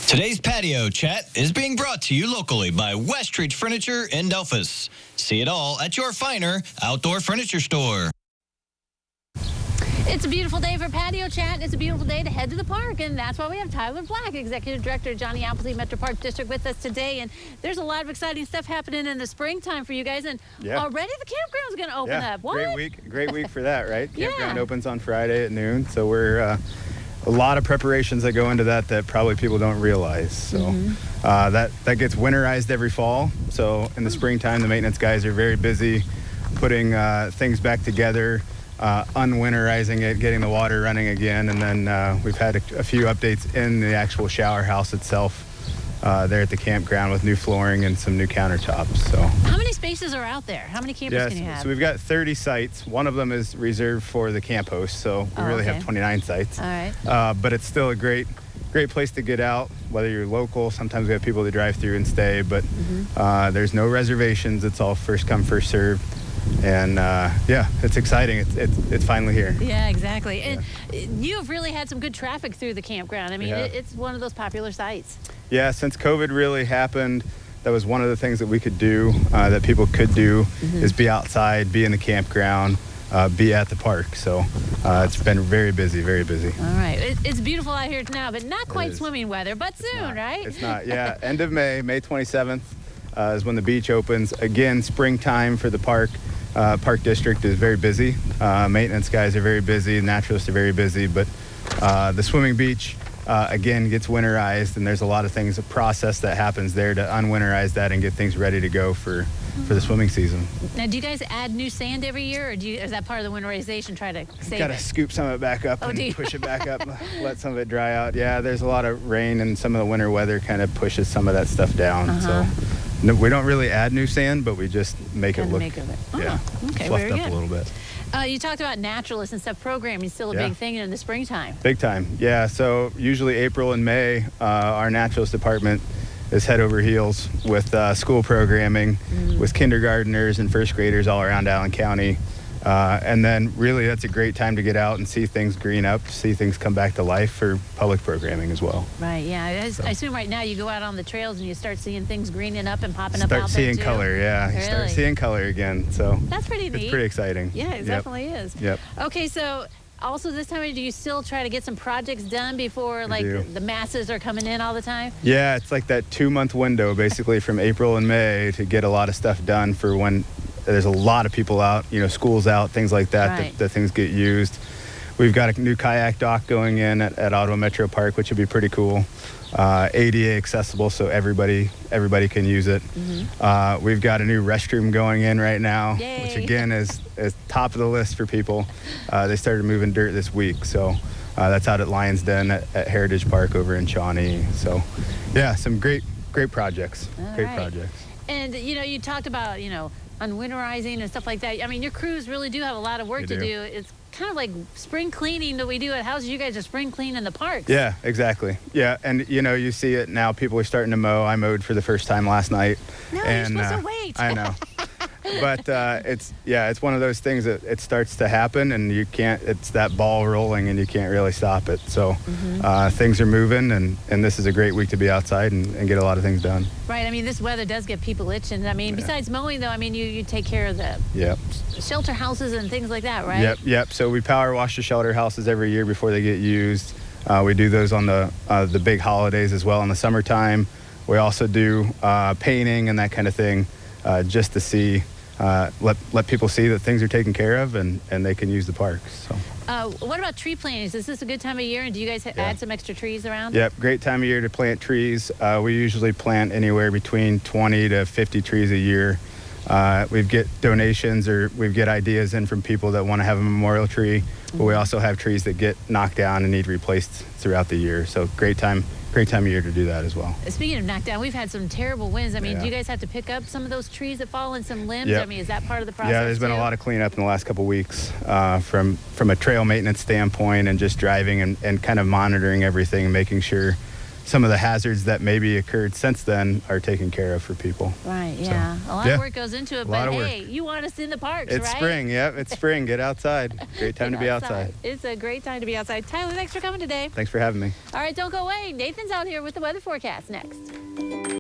Today's patio chat is being brought to you locally by Westridge Furniture in Delphus. See it all at your finer outdoor furniture store. It's a beautiful day for patio chat. It's a beautiful day to head to the park, and that's why we have Tyler Black, Executive Director of Johnny Appleseed Metropolitan District, with us today. And there's a lot of exciting stuff happening in the springtime for you guys, and already the campground's going to open up. What? Great week for that, right? Yeah. Campground opens on Friday at noon, so we're a lot of preparations that go into that probably people don't realize. So that gets winterized every fall. So in the springtime, the maintenance guys are very busy putting things back together, unwinterizing it, getting the water running again, and then we've had a few updates in the actual shower house itself there at the campground with new flooring and some new countertops. So how many spaces are out there? How many campers can you have? So we've got 30 sites. One of them is reserved for the camp host, so we really have 29 sites. All right. But it's still a great place to get out, whether you're local. Sometimes we have people that drive through and stay, but there's no reservations. It's all first come, first serve. And yeah, it's exciting. It's finally here. Yeah, exactly. And you have really had some good traffic through the campground. I mean, it's one of those popular sites. Yeah, since COVID really happened, that was one of the things that we could do, that people could do, is be outside, be in the campground, be at the park. So it's been very busy, very busy. All right. It's beautiful out here now, but not quite swimming weather, but soon, right? It's not, yeah. End of May 27th is when the beach opens. Again, springtime for the park. Park district is very busy. Maintenance guys are very busy. Naturalists are very busy. But the swimming beach, again, gets winterized, and there's a lot of things, a process that happens there to unwinterize that and get things ready to go for the swimming season. Now, do you guys add new sand every year, or is that part of the winterization, try to save it? Got to scoop some of it back up and push it back up, let some of it dry out. Yeah, there's a lot of rain, and some of the winter weather kind of pushes some of that stuff down. So no, we don't really add new sand, but we just make it look, fluffed up a little bit. You talked about naturalists and stuff. Programming is still a big thing in the springtime. Big time, yeah. So usually April and May, our naturalist department is head over heels with school programming, with kindergartners and first graders all around Allen County. And then really that's a great time to get out and see things green up, see things come back to life for public programming as well. Right, yeah. I assume right now you go out on the trails and you start seeing things greening up and popping up out there too. Start seeing color, yeah. Really? You start seeing color again. So that's pretty neat. It's pretty exciting. Yeah, it definitely is. Yep. Okay, so also this time, do you still try to get some projects done before the masses are coming in all the time? Yeah, it's like that 2-month window basically from April and May to get a lot of stuff done for when there's a lot of people out, schools out, things like that, that things get used. We've got a new kayak dock going in at Ottawa Metro Park, which would be pretty cool. ADA accessible, so everybody can use it. We've got a new restroom going in right now, which again is top of the list for people. They started moving dirt this week, so that's out at Lions Den at Heritage Park over in Shawnee. So yeah, some great projects. Projects. And you talked about unwinterizing and stuff like that. I mean, your crews really do have a lot of work to do. It's kind of like spring cleaning that we do at houses. You guys are spring cleaning the parks. Yeah, exactly. Yeah, and you see it now. People are starting to mow. I mowed for the first time last night. No, and, you're supposed to wait. I know. But it's one of those things that it starts to happen, and it's that ball rolling, and you can't really stop it. So things are moving, and this is a great week to be outside and get a lot of things done. Right. I mean, this weather does get people itching. I mean, besides mowing, though, I mean, you take care of the shelter houses and things like that, right? Yep. So we power wash the shelter houses every year before they get used. We do those on the big holidays as well in the summertime. We also do painting and that kind of thing, just to see. Let people see that things are taken care of and they can use the parks. So. What about tree plantings? Is this a good time of year, and do you guys add some extra trees around? Yep, great time of year to plant trees. We usually plant anywhere between 20 to 50 trees a year. We get donations or we get ideas in from people that want to have a memorial tree, but we also have trees that get knocked down and need replaced throughout the year. So great time of year to do that as well. Speaking of knockdown, we've had some terrible winds. I mean, do you guys have to pick up some of those trees that fall and some limbs? I mean, is that part of the process? Yeah, there's been a lot of cleanup in the last couple of weeks from a trail maintenance standpoint and just driving and kind of monitoring everything, making sure some of the hazards that maybe occurred since then are taken care of for people. Right, yeah. So, a lot of work goes into it, but hey, you want us in the parks, right? It's spring, yep. It's spring. Get outside. Great time to be outside. It's a great time to be outside. Tyler, thanks for coming today. Thanks for having me. All right, don't go away. Nathan's out here with the weather forecast next.